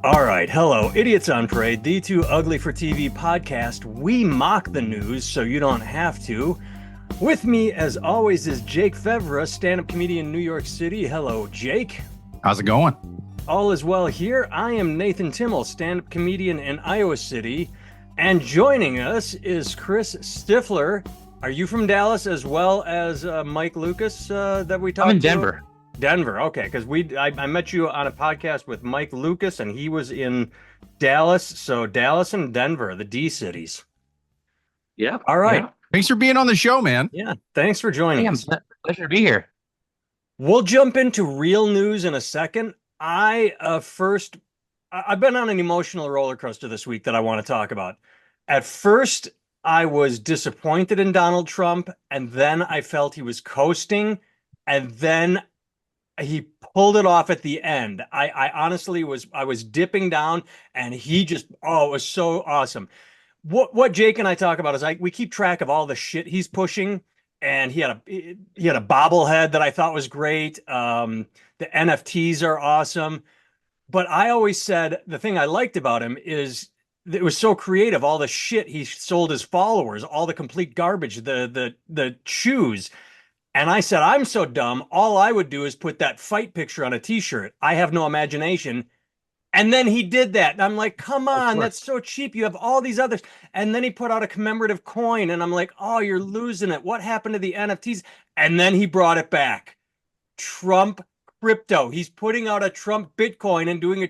All right. Hello, Idiots on Parade, the Too Ugly for TV podcast. We mock the news so you don't have to. With me, as always, is Jake Fevra, stand-up comedian in New York City. Hello, Jake. How's it going? All is well here. I am Nathan Timmel, stand-up comedian in Iowa City. And joining us is Chris Stiffler. Are you from Dallas as well as Mike Lucas that we talked to? I'm in Denver. Denver, okay, because I met you on a podcast with Mike Lucas, and he was in Dallas. So Dallas and Denver, the D cities. Yeah. All right. Yeah. Thanks for being on the show, man. Yeah. Thanks for joining us. Pleasure to be here. We'll jump into real news in a second. I've been on an emotional roller coaster this week that I want to talk about. At first, I was disappointed in Donald Trump, and then I felt he was coasting, and then he pulled it off at the end. I honestly was dipping down, and he just, it was so awesome. What Jake and I talk about is we keep track of all the shit he's pushing, and he had a bobblehead that I thought was great. The NFTs are awesome, but I always said the thing I liked about him is it was so creative. All the shit he sold his followers, all the complete garbage, the shoes. And I said, I'm so dumb. All I would do is put that fight picture on a t-shirt. I have no imagination. And then he did that. And I'm like, come on, that's so cheap. You have all these others. And then he put out a commemorative coin. And I'm like, oh, you're losing it. What happened to the NFTs? And then he brought it back. Trump crypto. He's putting out a Trump Bitcoin and doing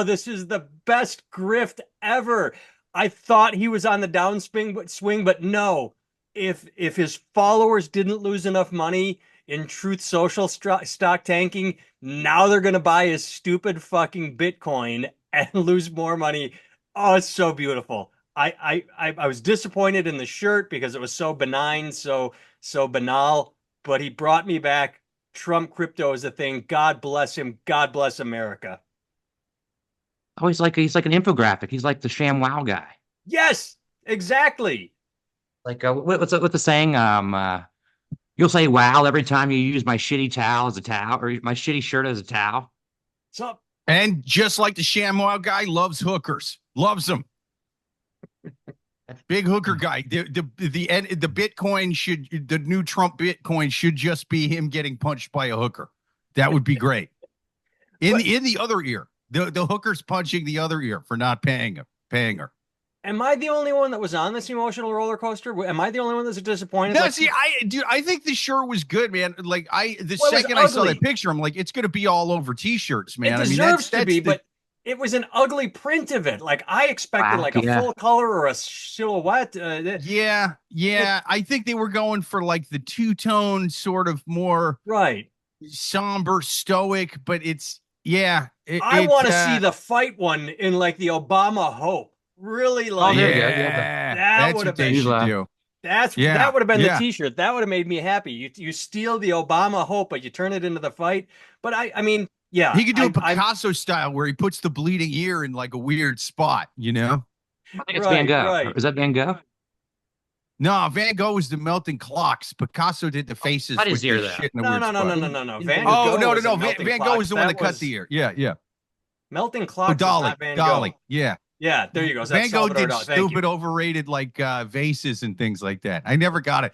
this is the best grift ever. I thought he was on the downswing, but no. If his followers didn't lose enough money in Truth Social stock tanking, now they're going to buy his stupid fucking Bitcoin and lose more money. Oh, it's so beautiful. I was disappointed in the shirt because it was so benign, so banal, but he brought me back. Trump crypto is a thing. God bless him. God bless America. Oh, he's like an infographic. He's like the ShamWow guy. Yes, exactly. Like what's the saying? You'll say "wow" every time you use my shitty towel as a towel, or my shitty shirt as a towel. So, and just like the ShamWow guy, loves hookers, loves them. Big hooker guy. The Bitcoin the new Trump Bitcoin should just be him getting punched by a hooker. That would be great. In the other ear, the hooker's punching the other ear for not paying her. Am I the only one that was on this emotional roller coaster? Am I the only one that's disappointed? No, see, I think the shirt was good, man. Like second I saw that picture, I'm like, it's going to be all over t-shirts, man. It deserves to be, but it was an ugly print of it. Like I expected, a full color or a silhouette. Yeah. I think they were going for like the two-tone sort of more somber, stoic, but it's I want to see the fight one in like the Obama Hope. Really, like that would have been that would have been the t-shirt. That would have made me happy. You steal the Obama Hope, but you turn it into the fight. But I mean, yeah, he could do a Picasso style where he puts the bleeding ear in like a weird spot, you know. I think it's Van Gogh. Right. Is that Van Gogh? No, Van Gogh was the melting clocks. Picasso did the faces. Cut his ear, No. Van Gogh was the one that cut the ear. Yeah. Melting clocks. Dolly. Yeah, there you go. Van Gogh did stupid, overrated like vases and things like that. I never got it.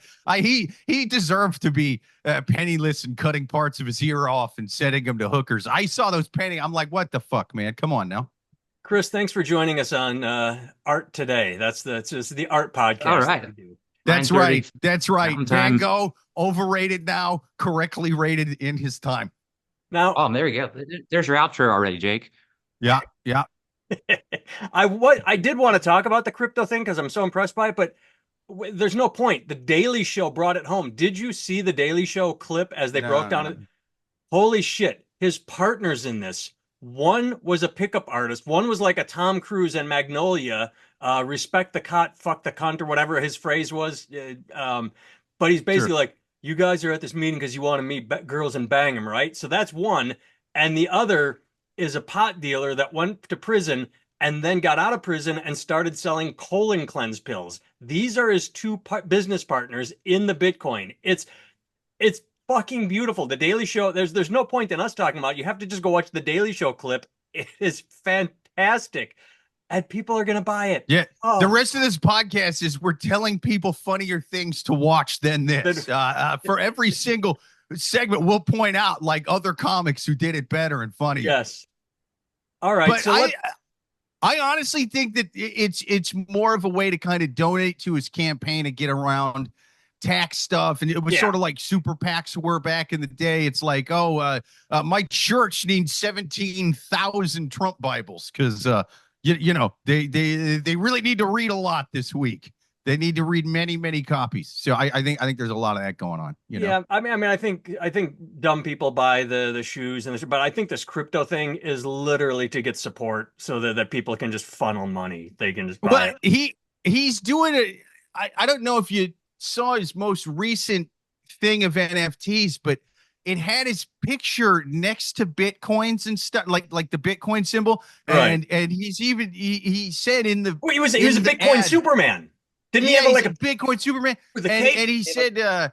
He deserved to be penniless and cutting parts of his ear off and sending them to hookers. I saw those paintings. I'm like, what the fuck, man? Come on now. Chris, thanks for joining us on Art Today. That's the art podcast. All right. That's right. Van Gogh, overrated now, correctly rated in his time. Now, there you go. There's your outro already, Jake. Yeah. I did want to talk about the crypto thing because I'm so impressed by it, but there's no point. The Daily Show brought it home. Did you see the Daily Show clip as they broke down it? Holy shit. His partners in this. One was a pickup artist. One was like a Tom Cruise and Magnolia, respect the cot, fuck the cunt, or whatever his phrase was. But he's basically like, you guys are at this meeting because you want to meet girls and bang them, right? So that's one. And the other is a pot dealer that went to prison and then got out of prison and started selling colon cleanse pills. These are his two business partners in the Bitcoin. It's fucking beautiful. The Daily Show, there's no point in us talking about it. You have to just go watch the Daily Show clip. It is fantastic. fantastic. And people are going to buy it. Yeah. Oh, The rest of this podcast is we're telling people funnier things to watch than this. For every single segment, we'll point out like other comics who did it better and funnier. yes. All right. But So I honestly think that it's more of a way to kind of donate to his campaign and get around tax stuff. And it was sort of like super PACs were back in the day. It's like, my church needs 17,000 Trump Bibles because they really need to read a lot this week. They need to read many, many copies. So I think there's a lot of that going on. Yeah, I mean, I think dumb people buy the shoes but I think this crypto thing is literally to get support so that people can just funnel money. They can just buy it. He's doing it. I don't know if you saw his most recent thing of NFTs, but it had his picture next to Bitcoins and stuff, like the Bitcoin symbol. Right. And he's even he said in the he was a Bitcoin ad, Superman. Didn't he have like a Bitcoin Superman? And he said,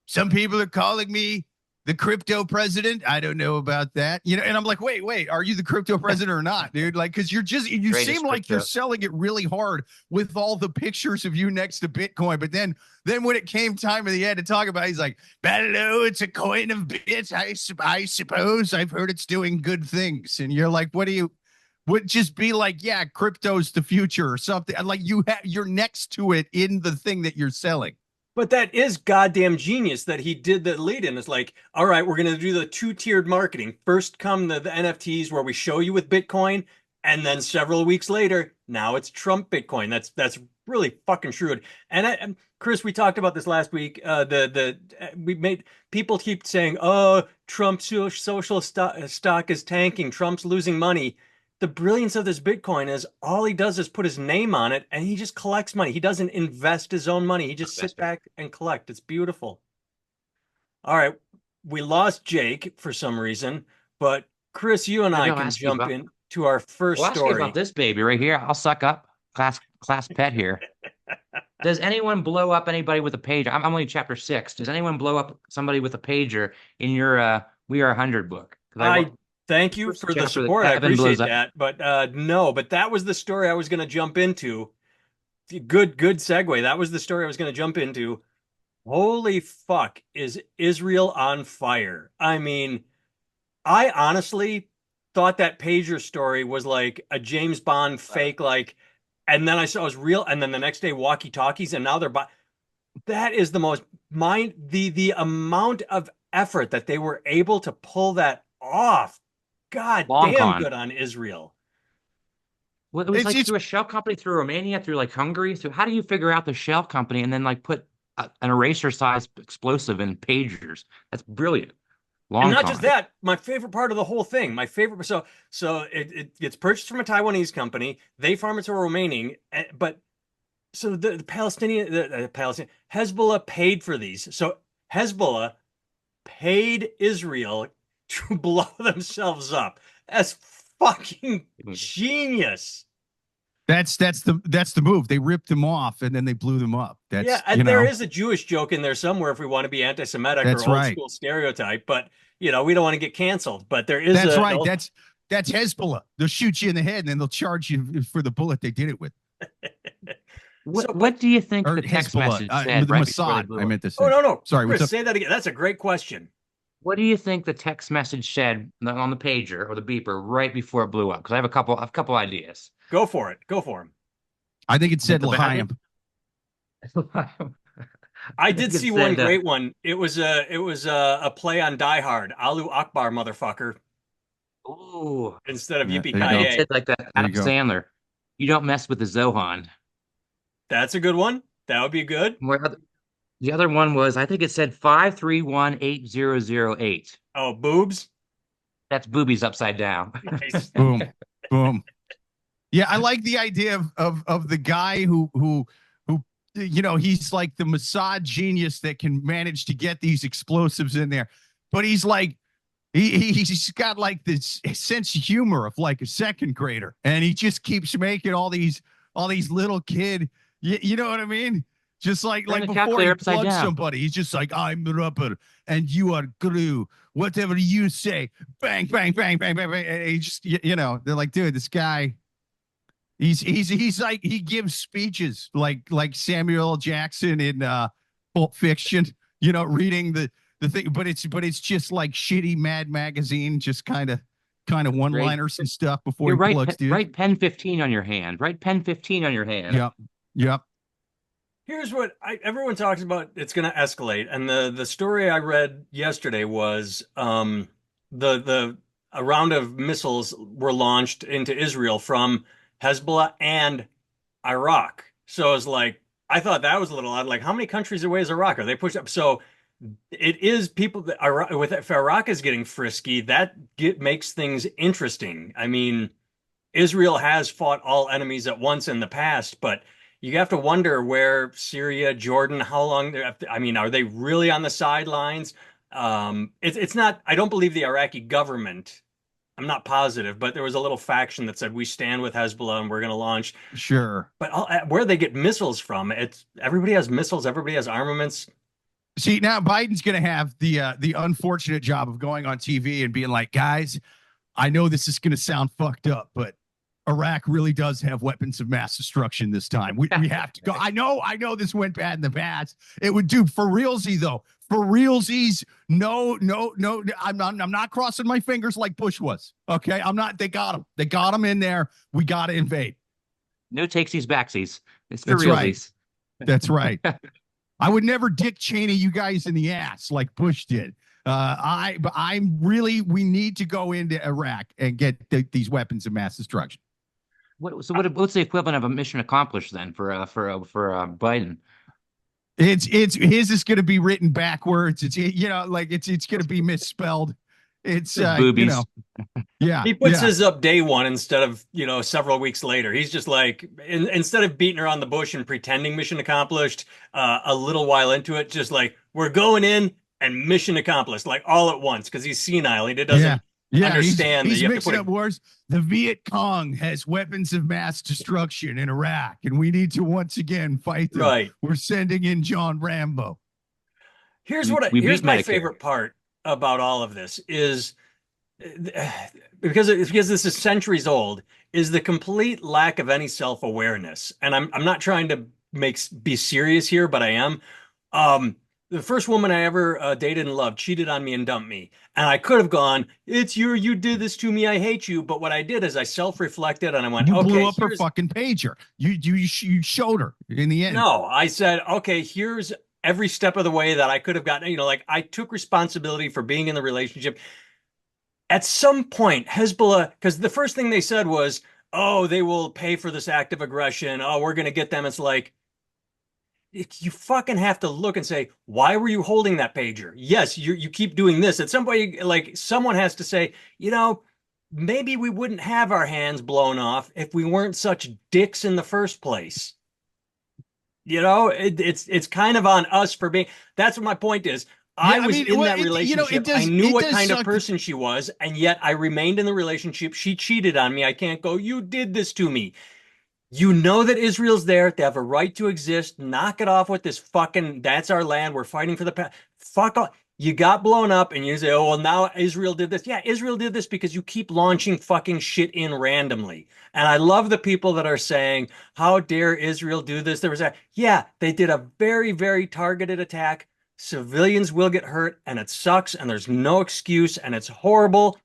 some people are calling me the crypto president. I don't know about that. And I'm like, wait, are you the crypto president or not, dude? Like, because you seem like you're selling it really hard with all the pictures of you next to Bitcoin. But then when it came time and he had to talk about it, he's like, hello, it's a coin of bits. I suppose I've heard it's doing good things. And you're like, would just be like, yeah, crypto's the future or something. Like you're next to it in the thing that you're selling. But that is goddamn genius that he did the lead in. It's like, all right, we're going to do the two-tiered marketing. First come the NFTs where we show you with Bitcoin. And then several weeks later, now it's Trump Bitcoin. That's really fucking shrewd. And Chris, we talked about this last week. People keep saying, oh, Trump's social stock is tanking. Trump's losing money. The brilliance of this Bitcoin is all he does is put his name on it and he just collects money. He doesn't invest his own money. He just sits back and collect. It's beautiful. All right. We lost Jake for some reason, but Chris, you and I can jump into our first story. Ask you about this baby right here. I'll suck up. Class pet here. Does anyone blow up anybody with a pager? I'm only chapter 6. Does anyone blow up somebody with a pager in your We Are 100 book? Thank you for the support. I appreciate that. But no, but that was the story I was going to jump into. Good segue. That was the story I was going to jump into. Holy fuck, is Israel on fire? I mean, I honestly thought that pager story was like a James Bond fake, and then I saw it was real, and then the next day walkie-talkies, and now that is the most the amount of effort that they were able to pull that off. God damn good on Israel. Well, it was through a shell company, through Romania, through Hungary. So how do you figure out the shell company and then put an eraser-sized explosive in pagers? That's brilliant. And not just that, my favorite part of the whole thing, so it gets purchased from a Taiwanese company. They farm it to a Romanian, but so the Palestinian Hezbollah paid for these. So Hezbollah paid Israel to blow themselves up. That's fucking genius. That's the move. They ripped them off and then they blew them up. And there is a Jewish joke in there somewhere if we want to be anti-Semitic or old school stereotype, but we don't want to get canceled. But there is that's Hezbollah. They'll shoot you in the head and then they'll charge you for the bullet they did it with. What do you think the text message said? The Mossad, I meant to say. Oh no. Sorry, Chris, say that again. That's a great question. What do you think the text message said on the pager or the beeper right before it blew up? Because I have a couple ideas. Go for it. Go for him. I think it said L'chaim. I did see one great one. It was a play on Die Hard. Alu Akbar, motherfucker. Ooh. Instead of yippee-ki-yay. It's like that Adam Sandler. You don't mess with the Zohan. That's a good one. That would be good. The other one was, I think it said 5318008. Oh, boobs? That's boobies upside down. Nice. Boom. Boom. Yeah, I like the idea of the guy who he's like the Mossad genius that can manage to get these explosives in there. But he's like he's got like this sense of humor of like a second grader, and he just keeps making all these little kid, you know what I mean? Just like before he plugs somebody, he's just like, I'm rubber and you are glue. Whatever you say, bang, bang, bang, bang, bang, bang. And he just, they're like, dude, this guy, He's like, he gives speeches like Samuel L. Jackson in Pulp Fiction, reading the thing, but it's just like shitty Mad Magazine, just kind of Great. one-liners and stuff before You're he right. plugs, dude. Right pen 15 on your hand. Right pen 15 on your hand. Yep. Yep. Here's what everyone talks about. It's going to escalate, and the story I read yesterday was the a round of missiles were launched into Israel from Hezbollah and Iraq. So it's like I thought that was a little odd. Like, how many countries away is Iraq? Are they pushed up? So it is people that Iraq, with if Iraq is getting frisky, makes things interesting. I mean, Israel has fought all enemies at once in the past, but you have to wonder where Syria, Jordan, how long they're, I mean, are they really on the sidelines? It's not, I don't believe the Iraqi government, I'm not positive, but there was a little faction that said we stand with Hezbollah and we're going to launch. Sure. But where they get missiles from, it's everybody has missiles, everybody has armaments. See, now Biden's going to have the unfortunate job of going on TV and being like, guys, I know this is going to sound fucked up, but Iraq really does have weapons of mass destruction this time. We have to go. I know this went bad in the past. It would do for realsy though. For realsies, no. I'm not crossing my fingers like Bush was. Okay, I'm not. They got him. They got him in there. We got to invade. No takesies, backsies. It's for That's realsies. Right. That's right. I would never Dick Cheney you guys in the ass like Bush did. We need to go into Iraq and get these weapons of mass destruction. What's the equivalent of a mission accomplished then for Biden? It's his is going to be written backwards. It's going to be misspelled. It's boobies. Yeah. He puts his up day one instead of several weeks later. He's just like instead of beating around the bush and pretending mission accomplished a little while into it, just like we're going in and mission accomplished like all at once because he's senile. He doesn't understand. He's mixing up wars. The Viet Cong has weapons of mass destruction in Iraq, and we need to once again fight them. Right. We're sending in John Rambo. Here's my favorite part about all of this is because this is centuries old, is the complete lack of any self-awareness. And I'm not trying to be serious here, but I am. The first woman I ever dated and loved cheated on me and dumped me. And I could have gone, you did this to me, I hate you. But what I did is I self-reflected and I went, you blew up her fucking pager. You showed her in the end. No, I said, okay, here's every step of the way that I could have gotten, like I took responsibility for being in the relationship. At some point, Hezbollah, because the first thing they said was, oh, they will pay for this act of aggression. Oh, we're going to get them. It's like, you fucking have to look and say, why were you holding that pager? Yes, you keep doing this. At some point, like someone has to say, maybe we wouldn't have our hands blown off if we weren't such dicks in the first place. It's kind of on us for being. That's what my point is. I was in that relationship. I knew what kind of person she was, and yet I remained in the relationship. She cheated on me. I can't go, you did this to me. You know that Israel's there. They have a right to exist. Knock it off with this fucking, that's our land. We're fighting for the fuck off. You got blown up and you say, oh, well, now Israel did this. Yeah, Israel did this because you keep launching fucking shit in randomly. And I love the people that are saying, how dare Israel do this? They did a very, very targeted attack. Civilians will get hurt and it sucks and there's no excuse and it's horrible.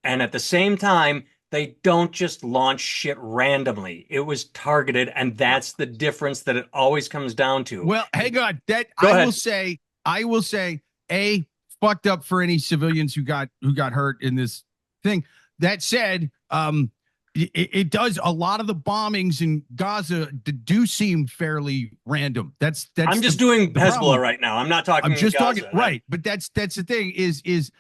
And at the same time, they don't just launch shit randomly. It was targeted, and that's the difference that it always comes down to. Well, hang on. I will say, fucked up for any civilians who got hurt in this thing. That said, it does, a lot of the bombings in Gaza do seem fairly random. I'm just doing Hezbollah right now. I'm not talking. I'm just Gaza. Talking right, but that's the thing is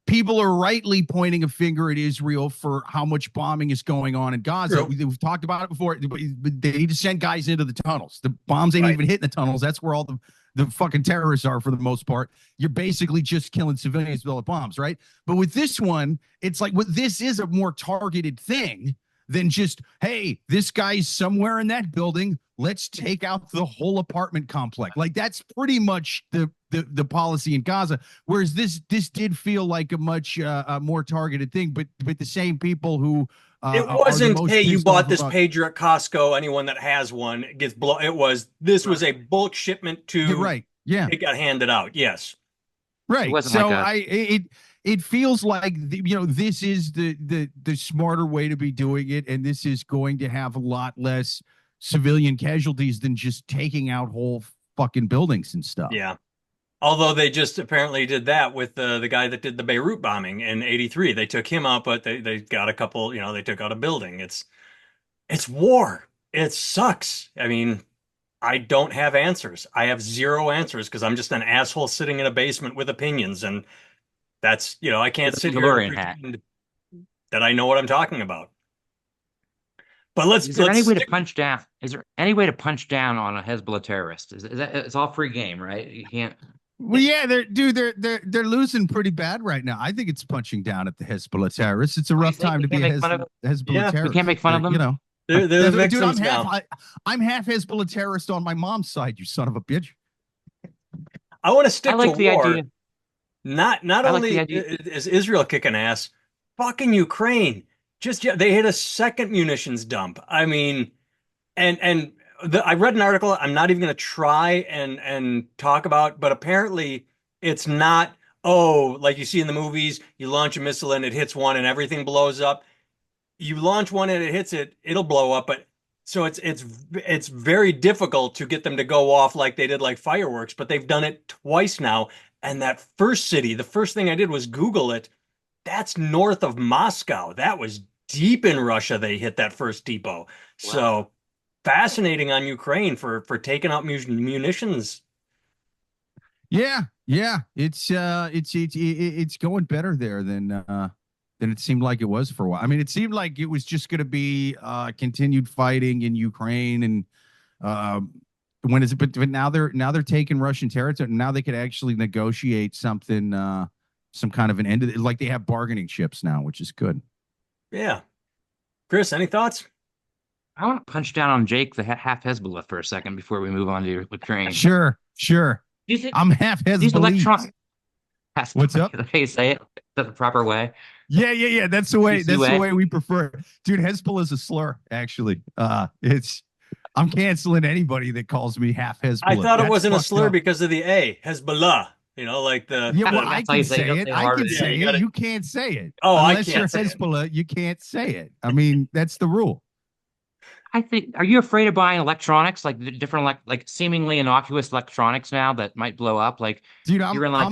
people are rightly pointing a finger at Israel for how much bombing is going on in Gaza. We've talked about it before. They need to send guys into the tunnels. The bombs ain't even hitting the tunnels. That's where all the fucking terrorists are for the most part. You're basically just killing civilians with all the bombs, right? But with this one, it's like this is a more targeted thing than just, hey, this guy's somewhere in that building. Let's take out the whole apartment complex. Like that's pretty much the the policy in Gaza. Whereas this did feel like a much more targeted thing. But the same people who It are the wasn't, most hey, you pissed off bought this about. pager at Costco. Anyone that has one gets blown. This was a bulk shipment You're to, right. Yeah. it got handed out. Yes. It Right. wasn't like So a it feels like this is the smarter way to be doing it, and this is going to have a lot less civilian casualties than just taking out whole fucking buildings and stuff. Yeah. Although they just apparently did that with the guy that did the Beirut bombing in '83. They took him out, but they got a couple, they took out a building. It's war. It sucks. I mean, I don't have answers. I have zero answers because I'm just an asshole sitting in a basement with opinions. And that's, I can't with a sit here and Mandalorian hat. pretend that I know what I'm talking about. But let's Is there any let's way to stick. punch down? Is there any way to punch down on a Hezbollah terrorist? Is that it's all free game, right? You can't. Well, yeah, they're losing pretty bad right now. I think it's punching down at the Hezbollah terrorists. It's a Oh, you rough think time we to be can't a make fun of it? Hezbollah Yeah, we terrorist. can't make fun of them? They're the Dude, victims now. I'm half Hezbollah terrorist on my mom's side. You son of a bitch. I want to I stick to like the war. idea. Not I like the only idea. is Israel kicking ass, fucking Ukraine. They hit a second munitions dump. I mean, and I read an article. I'm not even going to try and talk about, but apparently it's not. Oh, like you see in the movies, you launch a missile and it hits one and everything blows up. You launch one and it hits it, it'll blow up. But so it's very difficult to get them to go off like they did like fireworks. But they've done it twice now. And that first city, the first thing I did was Google it. That's north of Moscow. That was deep in Russia. They hit that first depot. Wow. So fascinating on Ukraine for taking out munitions. Yeah, yeah. It's going better there than it seemed like it was for a while. I mean, it seemed like it was just going to be continued fighting in Ukraine, and when is it? But now they're taking Russian territory. Now they could actually negotiate something, some kind of an end. Like they have bargaining chips now, which is good. Yeah. Chris, any thoughts? I want to punch down on Jake, the half Hezbollah, for a second before we move on to Ukraine. Sure. Do you think I'm half these Hezbollah. electron? What's up? The way you say it, the proper way. Yeah. That's the way. CC That's way. the way we prefer it. Dude, Hezbollah is a slur. Actually, I'm canceling anybody that calls me half Hezbollah. I thought it That's wasn't a fucked slur up. because of the A, Hezbollah. Like the Yeah, well, That's I how you can say it. say Don't it. say I hard. can Yeah, say you it. gotta- You can't say it. Oh, I Unless you're can't say it. Hezbollah, you can't say it. I mean, that's the rule. I think. Are you afraid of buying electronics, like the different, like seemingly innocuous electronics now that might blow up? Like, Dude, you're in like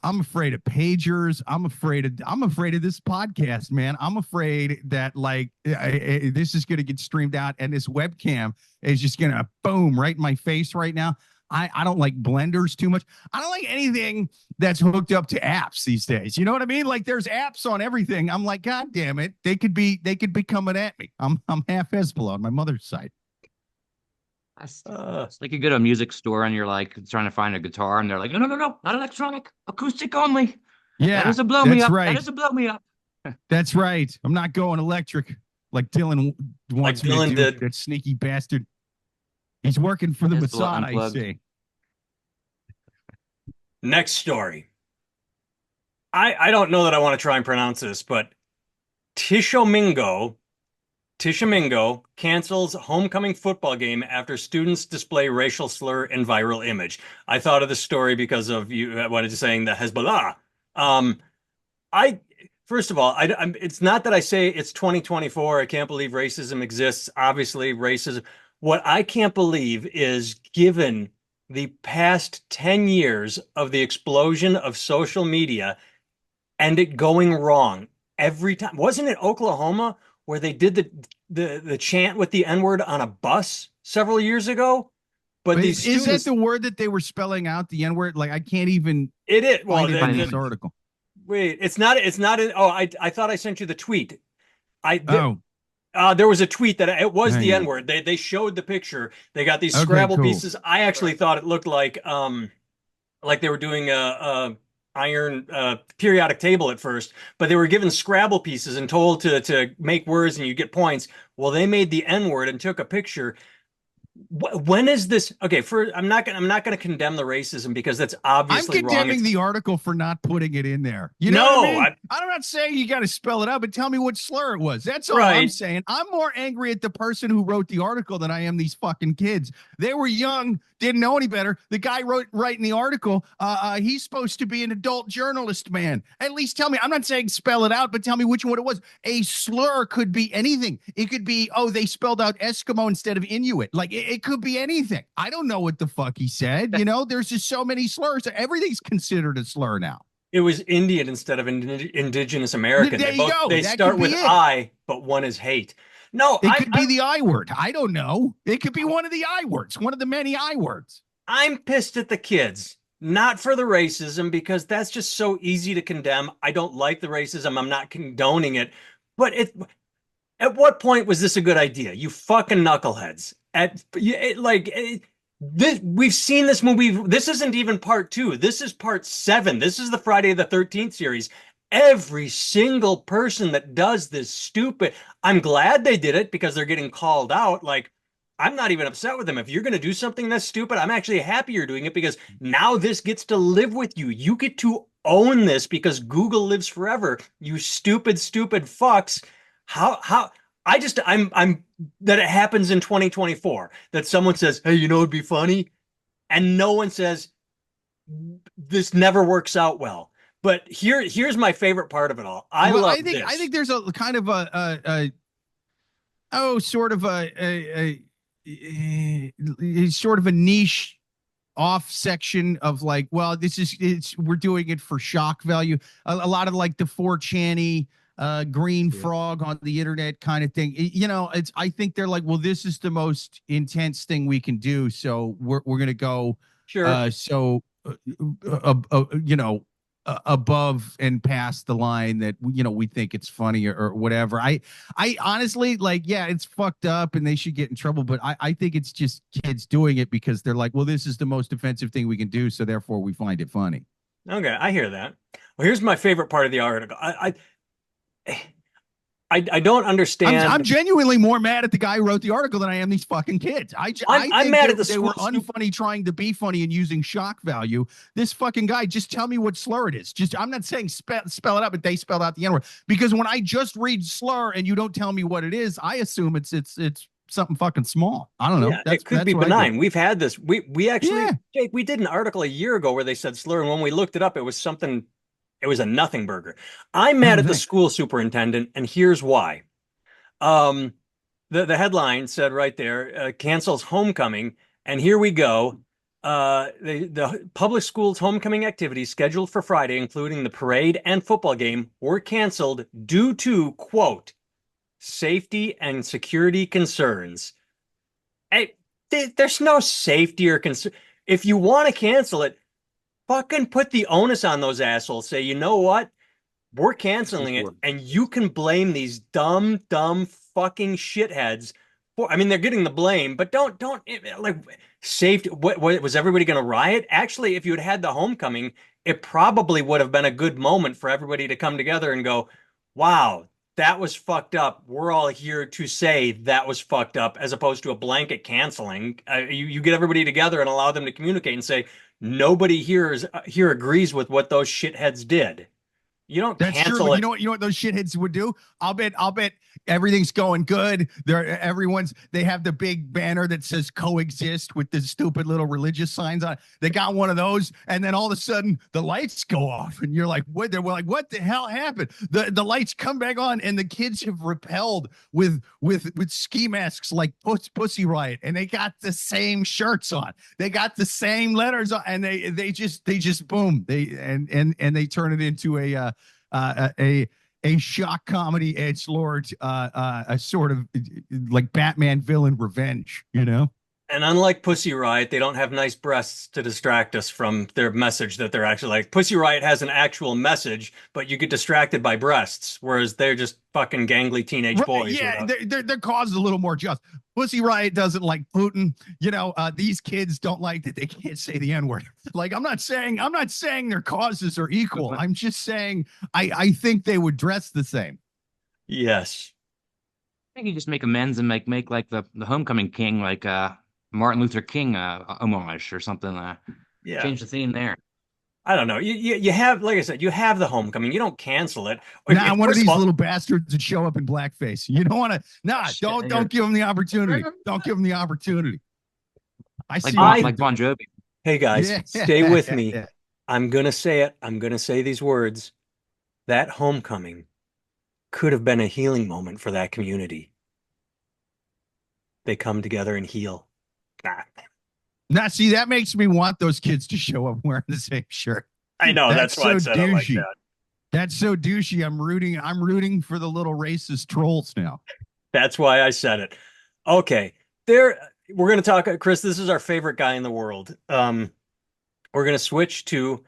I'm afraid of pagers. I'm afraid of this podcast, man. I'm afraid that this is going to get streamed out and this webcam is just going to boom right in my face right now. I don't like blenders too much. I don't like anything that's hooked up to apps these days. You know what I mean? Like there's apps on everything. I'm like, God damn it. They could be coming at me. I'm half Hezbollah on my mother's side. It's like you go to a music store and you're like trying to find a guitar and they're like, no, not electronic, acoustic only. Yeah, That is a blow me that's up. right. That is a blow me up. That's right. I'm not going electric like Dylan wants me Dylan to do. did. That sneaky bastard. He's working for the Hezbollah Mossad, I unplugged. see. next story. I don't know that I want to try and pronounce this, but Tishomingo cancels homecoming football game after students display racial slur in viral image. I thought of the story because of you wanted to saying the Hezbollah. I First of all, it's not that I say it's 2024. I can't believe racism exists. Obviously, racism. What I can't believe is given the past 10 years of the explosion of social media and it going wrong every time. Wasn't it Oklahoma where they did the chant with the N-word on a bus several years ago? But these is students, that the word that they were spelling out, the N-word? Like I can't even it is well. find it in this article. Wait, it's not. Oh, I thought I sent you the tweet. Oh, There was a tweet that it was hang the on. N-word. They showed the picture. They got these Okay, Scrabble cool. pieces. I actually thought it looked like they were doing a iron periodic table at first, but they were given Scrabble pieces and told to make words and you get points. Well, they made the N-word and took a picture. When is this? Okay, I'm not gonna condemn the racism because that's I'm obviously wrong. condemning It's the article for not putting it in there. You know what I no, mean? I'm not saying you got to spell it out, but tell me what slur it was. That's all I'm right. saying. I'm more angry at the person who wrote the article than I am these fucking kids. They were young, didn't know any better. The guy writing the article, he's supposed to be an adult journalist, man. At least tell me. I'm not saying spell it out, but tell me which one it was. A slur could be anything. It could be, oh, they spelled out Eskimo instead of Inuit. Like it could be anything. I don't know what the fuck he said. You know, there's just so many slurs. Everything's considered a slur now. It was Indian instead of Indigenous American. There you go. They That could start be with it. I, but one is hate. No, It could be the I word. I don't know. It could be one of the I words, one of the many I words. I'm pissed at the kids, not for the racism because that's just so easy to condemn. I don't like the racism. I'm not condoning it, but at what point was this a good idea? You fucking knuckleheads. This, we've seen this movie. This isn't even part two. This is part seven. This is the Friday the 13th series. Every single person that does this stupid, I'm glad they did it because they're getting called out. Like, I'm not even upset with them. If you're going to do something that's stupid, I'm actually happy you're doing it because now this gets to live with you. You get to own this because Google lives forever. You stupid, stupid fucks. How, I'm that it happens in 2024 that someone says, "Hey, you know it'd be funny," and no one says this never works out well. But here's my favorite part of it all. I Well, love I this. think there's a kind of a oh, sort of a sort of a niche off section of like, well, we're doing it for shock value. A lot of like the 4channy green Yeah. frog on the internet kind of thing. You know, it's I think they're like, well, this is the most intense thing we can do, so we're gonna go Sure. you know, above and past the line that you know we think it's funny or whatever. I honestly like, yeah, it's fucked up and they should get in trouble, but I think it's just kids doing it because they're like, well, this is the most offensive thing we can do, so therefore we find it funny. Okay, I hear that. Well, here's my favorite part of the article. I don't I'm understand. genuinely more mad at the guy who wrote the article than I am these fucking kids. I I'm think mad at the they were school. unfunny trying to be funny and using shock value. This fucking guy, just tell me what slur it is. Just I'm not saying spell it out, but they spelled out the N word because when I just read slur and you don't tell me what it is, I assume it's something fucking small. I don't know. Yeah, it could be That's what I do. benign. We've had this. We actually, Yeah. Jake, we did an article a year ago where they said slur, and when we looked it up, it was something. It was a nothing burger. I'm mad Oh, at the thanks. school superintendent, and here's why. Um, the headline said right there, cancels homecoming, and here we go. The public schools homecoming activities scheduled for Friday, including the parade and football game, were canceled due to quote safety and security concerns. Hey, there's no safety or concern. If you want to cancel it, fucking put the onus on those assholes. Say, you know what? We're canceling it, and you can blame these dumb fucking shitheads for. I mean, they're getting the blame, but don't like safety. What was everybody going to riot? Actually, if you had the homecoming, it probably would have been a good moment for everybody to come together and go, "Wow, that was fucked up. We're all here to say that was fucked up," as opposed to a blanket canceling. You get everybody together and allow them to communicate and say, "Nobody here agrees with what those shitheads did." You don't That's true, cancel but it. you know what those shitheads would do? I'll bet everything's going good. They have the big banner that says coexist with the stupid little religious signs on it. They got one of those, and then all of a sudden the lights go off, and you're like, what? They're like, what the hell happened? The lights come back on, and the kids have repelled with ski masks like Pussy Riot, and they got the same shirts on. They got the same letters on, and they just boom. And they turn it into a shock comedy edgelord, a sort of like Batman villain revenge, you know? And unlike Pussy Riot, they don't have nice breasts to distract us from their message that they're actually like. Pussy Riot has an actual message, but you get distracted by breasts, whereas they're just fucking gangly teenage Right, boys yeah, without. their cause is a little more just. Pussy Riot doesn't like Putin. You know, these kids don't like that they can't say the N-word. Like, I'm not saying their causes are equal. I'm just saying I think they would dress the same. Yes. I think you just make amends and make like the homecoming king like Martin Luther King homage or something. Yeah. Change the theme there. I don't know. You have, like I said, you have the homecoming. You don't cancel it. Nah, one of First these all, little bastards that show up in blackface. You don't want to. Nah, don't give them the opportunity. Don't give them the opportunity. I see. Like Bon Jovi. Hey guys, Yeah. stay with me. I'm gonna say it. I'm gonna say these words. That homecoming could have been a healing moment for that community. They come together and heal. Ah. Now, see, that makes me want those kids to show up wearing the same shirt. I know that's why I said it like that. That's so douchey. I'm rooting for the little racist trolls now. That's why I said it. Okay. We're going to talk, Chris, this is our favorite guy in the world. We're going to switch to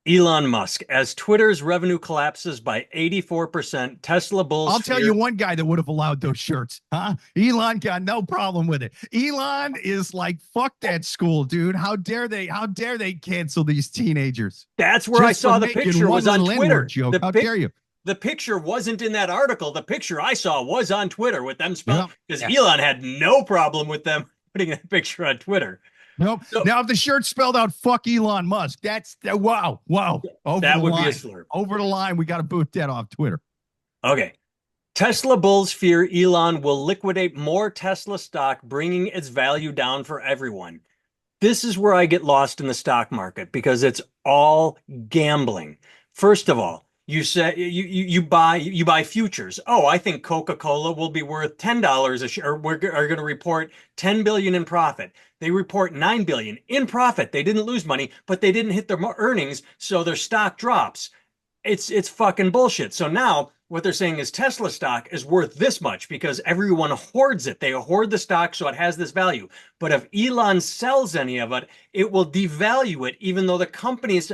Elon Musk. As Twitter's revenue collapses by 84%, Tesla bulls I'll tell you one guy that would have allowed those shirts, huh? Elon got no problem with it. Elon is like, fuck that school, dude. How dare they cancel these teenagers? That's where I saw the picture was on Twitter. How dare you? The picture wasn't in that article. The picture I saw was on Twitter with them spelled because Elon had no problem with them putting that picture on Twitter. Nope. So, now, if the shirt spelled out "fuck Elon Musk," that's wow. That would be a slur. Over the line. We got to boot that off Twitter. Okay. Tesla bulls fear Elon will liquidate more Tesla stock, bringing its value down for everyone. This is where I get lost in the stock market because it's all gambling. First of all, you say you buy futures. Oh, I think Coca-Cola will be worth $10 a share. Are going to report 10 billion in profit. They report 9 billion in profit. They didn't lose money, but they didn't hit their earnings, so their stock drops. It's fucking bullshit. So now what they're saying is Tesla stock is worth this much because everyone hoards it. They hoard the stock so it has this value. But if Elon sells any of it, it will devalue it, even though the company is.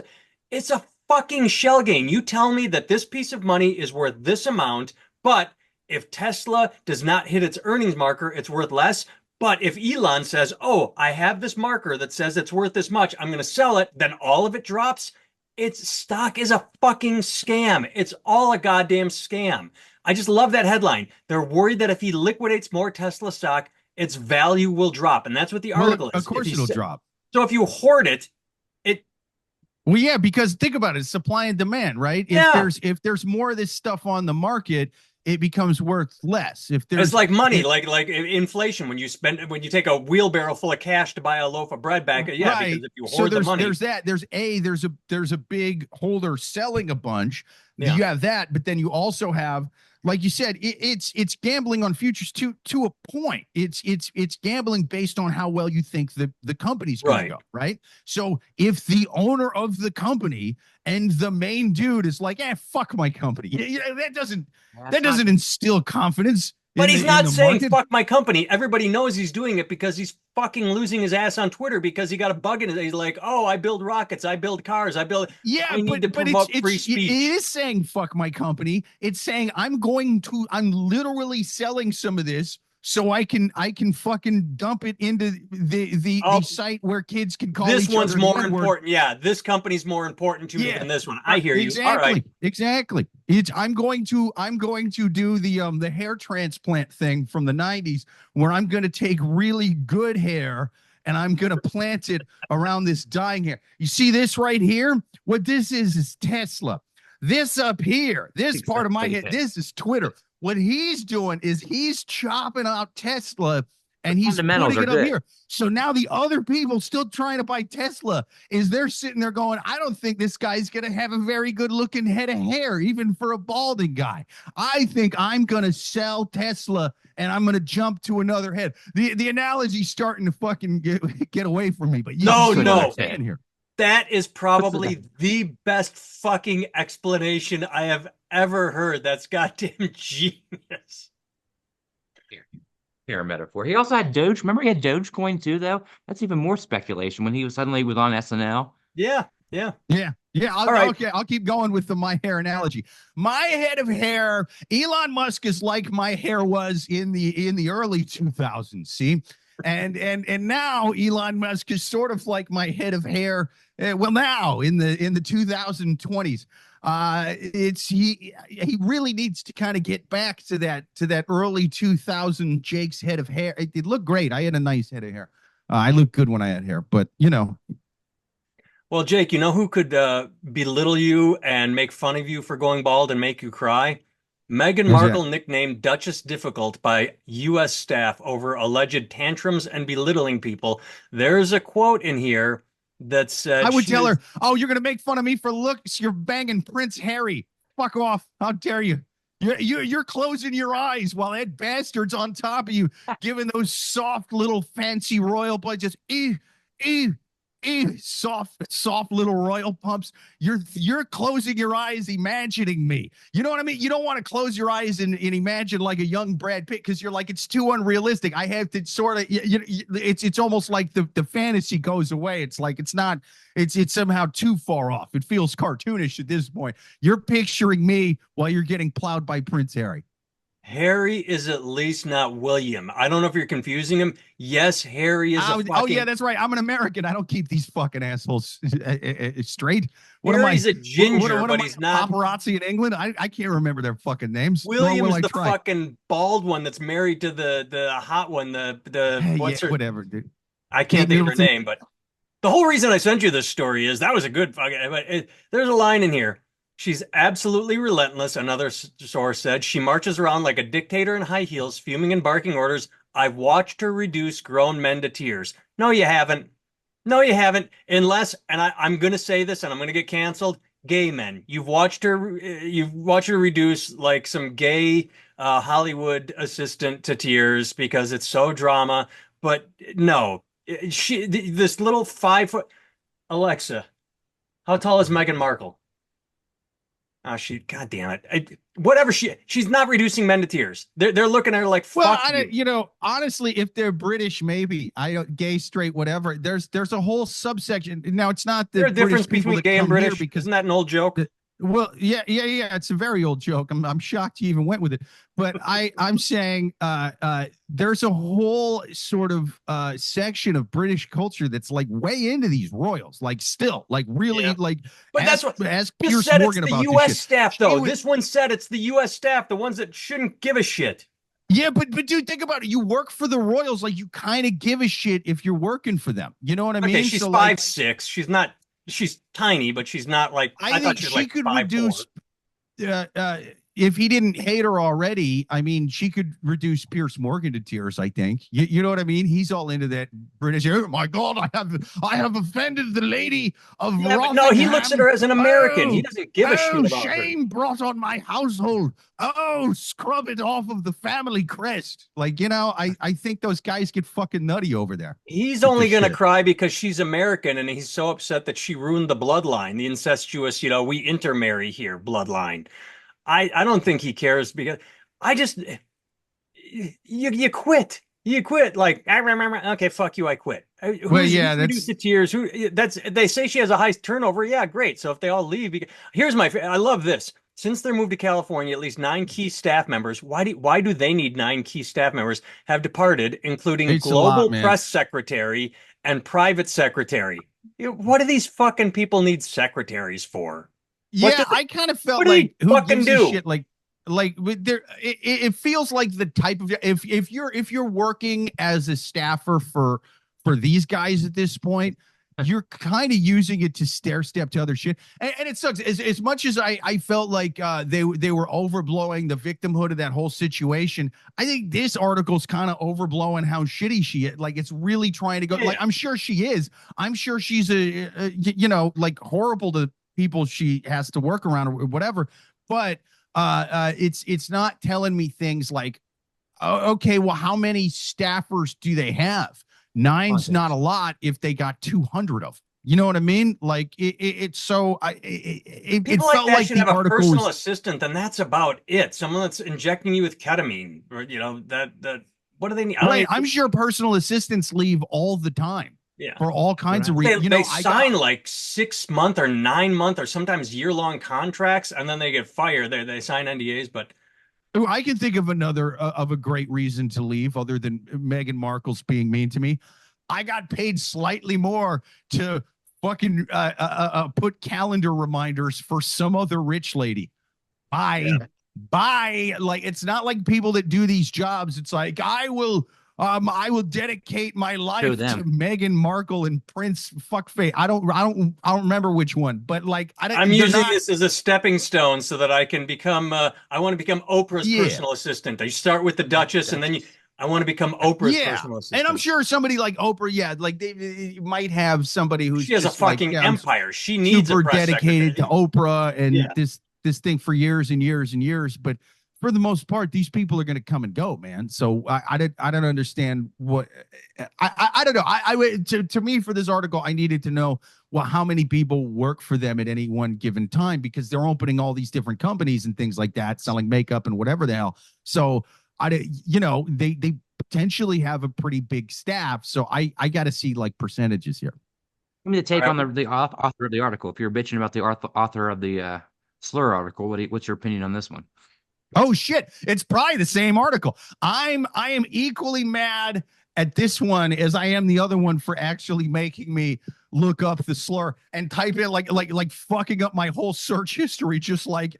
It's a fucking shell game. You tell me that this piece of money is worth this amount, but if Tesla does not hit its earnings marker, it's worth less. But if Elon says, oh, I have this marker that says it's worth this much, I'm going to sell it, then all of it drops. Its stock is a fucking scam. It's all a goddamn scam. I just love that headline. They're worried that if he liquidates more Tesla stock, its value will drop. And that's what the article is. Of course it'll drop. So if you hoard it, well, yeah, because think about it, supply and demand, right? If there's more of this stuff on the market, it becomes worth less. It's like money, like inflation. When you take a wheelbarrow full of cash to buy a loaf of bread back, because if you hoard the money, there's a big holder selling a bunch. Yeah. You have that, but then you also have, like you said, it's gambling on futures to a point. It's gambling based on how well you think the company's going to go, right? So if the owner of the company and the main dude is like, fuck my company, that doesn't instill confidence. But he's not saying fuck my company. Everybody knows he's doing it because he's fucking losing his ass on Twitter because he got a bug in it. He's like, oh, I build rockets, I build cars, I need to promote free speech. It is saying fuck my company. It's saying I'm literally selling some of this so I can fucking dump it into the site where kids can call this each one's other more important. Yeah, this company's more important to me than this one. I hear you. All right. Exactly. I'm going to do the hair transplant thing from the 90s where I'm going to take really good hair and I'm going to plant it around this dying hair. You see this right here? What this is Tesla. This up here, this part of my head, this is Twitter. What he's doing is he's chopping out Tesla and he's putting it up here. So now the other people still trying to buy Tesla they're sitting there going, I don't think this guy's going to have a very good looking head of hair, even for a balding guy. I think I'm going to sell Tesla and I'm going to jump to another head. The analogy's starting to fucking get away from me, but no. Here. That is probably the best fucking explanation I have ever heard. That's goddamn genius. Here, metaphor. He also had Doge. Remember he had Dogecoin too, though? That's even more speculation when he was suddenly on SNL. Yeah. I'll keep going with my hair analogy. My head of hair, Elon Musk is like my hair was in the early 2000s. See? And now Elon Musk is sort of like my head of hair. Now in the 2020s, he really needs to kind of get back to that early 2000 Jake's head of hair. It looked great. I had a nice head of hair. I look good when I had hair, but Well, Jake, you know who could belittle you and make fun of you for going bald and make you cry? Meghan who's that? Markle, nicknamed Duchess Difficult by U.S. staff over alleged tantrums and belittling people. There's a quote in here that I said would she tell is her, "Oh, you're gonna make fun of me for looks? You're banging Prince Harry. Fuck off! How dare you? You're closing your eyes while that bastard's on top of you, giving those soft little fancy royal blood just ee, soft little royal pumps. You're closing your eyes, imagining me. You know what I mean? You don't want to close your eyes and imagine like a young Brad Pitt because you're like it's too unrealistic. I have to sort of it's almost like the fantasy goes away. It's like it's not it's somehow too far off. It feels cartoonish at this point. You're picturing me while you're getting plowed by Prince Harry. Harry is at least not William. I don't know if you're confusing him. Yes, Harry is a Oh yeah, fucking that's right. I'm an American. I don't keep these fucking assholes straight. What am I? Harry's a ginger, What am but I? he's not. Paparazzi in England? I can't remember their fucking names. Nor will William's I the try. fucking bald one that's married to the hot one, the Hey, yeah, what's her whatever, dude. I Kate can't think of her Middleton. name, but the whole reason I sent you this story is that was a good fucking. There's a line in here. She's absolutely relentless. Another source said she marches around like a dictator in high heels, fuming and barking orders. I've watched her reduce grown men to tears. No, you haven't. No, you haven't. Unless, and I'm going to say this, and I'm going to get canceled. Gay men. You've watched her. You've watched her reduce like some gay Hollywood assistant to tears because it's so drama. But no, this little 5 foot Alexa. How tall is Meghan Markle? Oh, God damn it. Whatever she's not reducing men to tears. They're looking at her like, Well, fuck I don't, you. honestly, if they're British, maybe I don't gay, straight, whatever. There's a whole subsection. Now, it's not the There's a difference British people between that gay and come here British. because Isn't that an old joke? well, yeah. It's a very old joke. I'm shocked you even went with it. But I'm saying there's a whole sort of section of British culture that's like way into these royals, like still, like really, Yeah. like But that's what as just Pierce said it's Morgan the about this US shit. staff, She though. would, This one said it's the US staff, the ones that shouldn't give a shit. yeah, but dude, think about it. You work for the Royals, like you kind of give a shit if you're working for them. You know what I Okay, mean? she's So like, 5'6". She's tiny, but she's not like, I I thought think she was she like could 5'4". reduce uh, uh, if he didn't hate her already, I mean, she could reduce Morgan to tears. I think you know what I mean. He's all into that British. Oh my God, I have offended the lady of Yeah, but no, he looks at Rothingham. her as an American. He Oh, doesn't give a shit about her. shame brought on my household. Oh, scrub it off of the family crest. Like I think those guys get fucking nutty over there He's with this only going to shit. cry because she's American and he's so upset that she ruined the bloodline, the incestuous, we intermarry here bloodline. I don't think he cares because I just you quit. You quit like okay, fuck you, I quit. Well, Who's yeah, reduced that's to tears? They say she has a high turnover. Yeah, great. So if they all leave, here's I love this. Since their move to California, at least 9 key staff members. Why do they need 9 key staff members have departed, including it's a lot, global man. press secretary and private secretary? What do these fucking people need secretaries for? What Yeah, do I kind of what felt do they like who fucking gives a do? shit like there it feels like the type of if you're working as a staffer for these guys at this point, you're kind of using it to stair step to other shit. And it sucks as much as I felt like they were overblowing the victimhood of that whole situation. I think this article's kind of overblowing how shitty she is. Like it's really trying to go like Yeah. I'm sure she is. I'm sure she's like horrible to people she has to work around or whatever. But it's not telling me things like, oh, okay, well, how many staffers do they have? Nine's not a lot if they got 200 of them. You know what I mean? Like it's so it People like felt that like should the have a article personal was assistant, and that's about it. Someone that's injecting you with ketamine, or that. What do they need? I don't right. even, I'm sure personal assistants leave all the time yeah. for all kinds of They reasons. they I got sign like 6 month or 9 month or sometimes year-long contracts, and then they get fired. They sign NDAs, but I can think of another of a great reason to leave other than Meghan Markle's being mean to me. I got paid slightly more to fucking put calendar reminders for some other rich lady. Bye. yeah. Bye. Like, it's not like people that do these jobs. It's like, I will I will dedicate my Show life to them. Meghan Markle and Prince fuckface. I don't remember which one, but like I'm they're using not. this as a stepping stone so that I can become. I want to become Oprah's Yeah, personal assistant. I start with the Duchess, and then I want to become Oprah's yeah, personal and I'm assistant. sure somebody like Oprah, yeah, like they might have somebody who's She has a just like, fucking yeah, I'm empire. She needs a super press dedicated to secretary. Oprah and Yeah. this thing for years and years and years. But for the most part, these people are going to come and go, man. So I don't understand what I don't know. To me for this article, I needed to know well how many people work for them at any one given time because they're opening all these different companies and things like that, selling makeup and whatever the hell. So they potentially have a pretty big staff. So I got to see like percentages here. Give me the All take right. on the author of the article. If you're bitching about the author of the slur article, what's your opinion on this one? Oh shit, it's probably the same article. I am equally mad at this one as I am the other one for actually making me look up the slur and type in like fucking up my whole search history, just like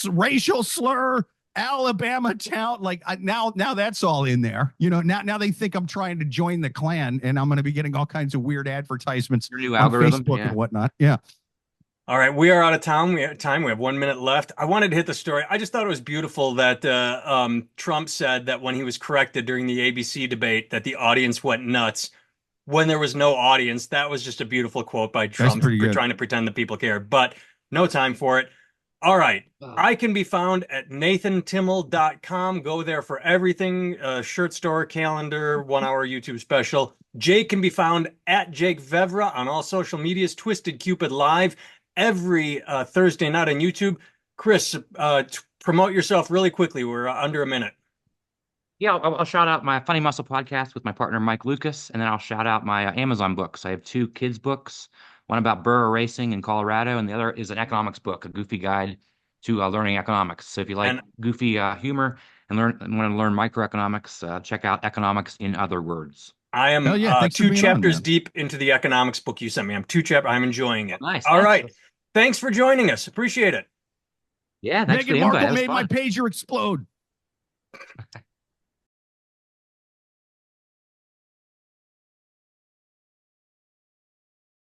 racial slur, Alabama town. Like now that's all in there. Now they think I'm trying to join the Klan and I'm going to be getting all kinds of weird advertisements Your new on algorithm, Facebook yeah. and whatnot. Yeah. All right, we are out of time. We have 1 minute left. I wanted to hit the story. I just thought it was beautiful that Trump said that when he was corrected during the ABC debate, that the audience went nuts when there was no audience. That was just a beautiful quote by That's Trump pretty for good. trying to pretend that people cared, but no time for it. All right. I can be found at nathantimmel.com. Go there for everything, shirt store, calendar, 1 hour YouTube special. Jake can be found at Jake Vevra on all social medias, Twisted Cupid Live every Thursday night on YouTube. Chris, promote yourself really quickly. We're under a minute. Yeah, I'll shout out my Funny Muscle podcast with my partner Mike Lucas, and then I'll shout out my Amazon books. I have 2 kids books, one about burro racing in Colorado, and the other is an economics book, a goofy guide to learning economics. So if you like And goofy humor and want to learn microeconomics, check out Economics in Other Words. I Hell am yeah, thanks for two being on, chapters man. deep into the economics book you sent me. I'm 2 chapters. I'm enjoying it. Nice, All thanks. right. Thanks for joining us. Appreciate it. Yeah, thanks for Meghan the invite. Markle That was made my fun. pager explode.